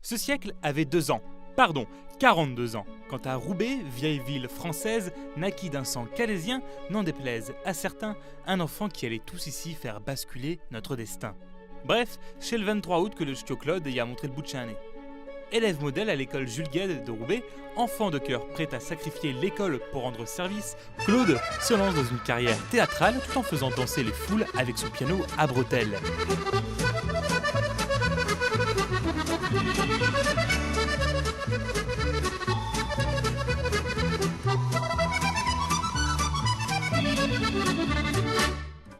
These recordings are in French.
Ce siècle avait 2 ans, pardon, 42 ans, quand à Roubaix, vieille ville française, naquit d'un sang calaisien, n'en déplaise à certains, un enfant qui allait tous ici faire basculer notre destin. Bref, c'est le 23 août que le ch'tio Claude y a montré le bout de chien né. Élève modèle à l'école Jules Guesde de Roubaix, enfant de cœur prêt à sacrifier l'école pour rendre service, Claude se lance dans une carrière théâtrale tout en faisant danser les foules avec son piano à bretelles.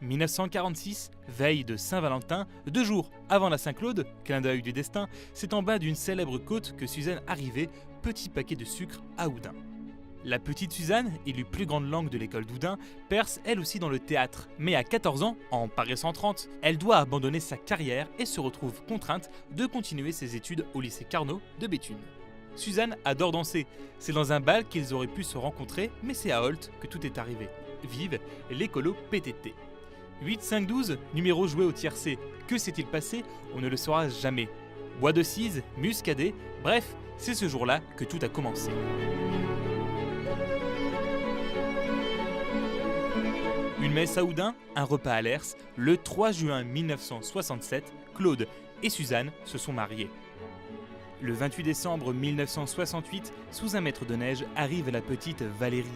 « 1946, veille de Saint-Valentin, 2 jours avant la Saint-Claude, clin d'œil du destin, c'est en bas d'une célèbre côte que Suzanne arrivait, petit paquet de sucre à Oudin. La petite Suzanne, élue plus grande langue de l'école d'Oudin, perce elle aussi dans le théâtre. Mais à 14 ans, en paraissant 30, elle doit abandonner sa carrière et se retrouve contrainte de continuer ses études au lycée Carnot de Béthune. Suzanne adore danser. C'est dans un bal qu'ils auraient pu se rencontrer, mais c'est à Holt que tout est arrivé. Vive l'écolo PTT. 8, 5, 12, numéro joué au tiercé. Que s'est-il passé? On ne le saura jamais. Bois de Cise, muscadet, bref, c'est ce jour-là que tout a commencé. Une messe à Oudin, un repas à l'Hers. Le 3 juin 1967, Claude et Suzanne se sont mariés. Le 28 décembre 1968, sous un mètre de neige, arrive la petite Valérie.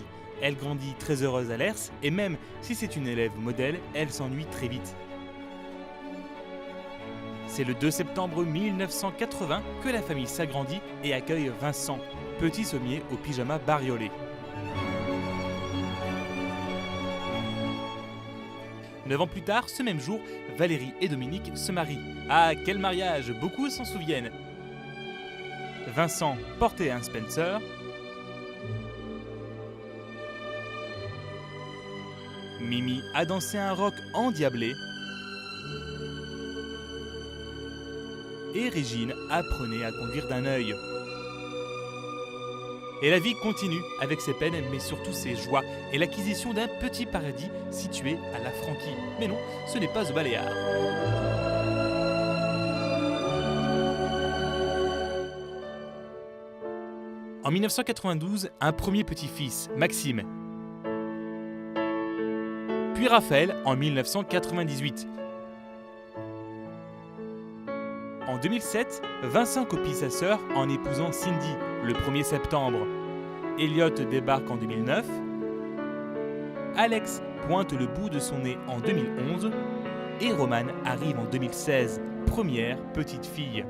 Elle grandit très heureuse à l'Hers et même si c'est une élève modèle, elle s'ennuie très vite. C'est le 2 septembre 1980 que la famille s'agrandit et accueille Vincent, petit sommier au pyjama bariolé. Neuf ans plus tard, ce même jour, Valérie et Dominique se marient. Ah, quel mariage! Beaucoup s'en souviennent. Vincent portait un Spencer. Mimi a dansé un rock endiablé. Et Régine apprenait à conduire d'un œil. Et la vie continue avec ses peines mais surtout ses joies et l'acquisition d'un petit paradis situé à la Franquie. Mais non, ce n'est pas au Baléares. En 1992, un premier petit-fils, Maxime. Puis Raphaël en 1998. En 2007, Vincent copie sa sœur en épousant Cindy le 1er septembre. Elliot débarque en 2009. Alex pointe le bout de son nez en 2011. Et Romane arrive en 2016, première petite fille.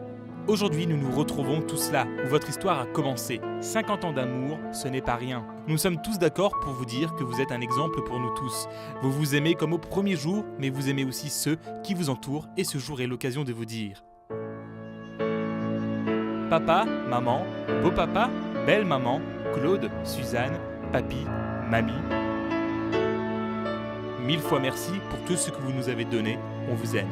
Aujourd'hui, nous nous retrouvons tous là, où votre histoire a commencé. 50 ans d'amour, ce n'est pas rien. Nous sommes tous d'accord pour vous dire que vous êtes un exemple pour nous tous. Vous vous aimez comme au premier jour, mais vous aimez aussi ceux qui vous entourent, et ce jour est l'occasion de vous dire. Papa, maman, beau-papa, belle-maman, Claude, Suzanne, papy, mamie. 1000 fois merci pour tout ce que vous nous avez donné. On vous aime.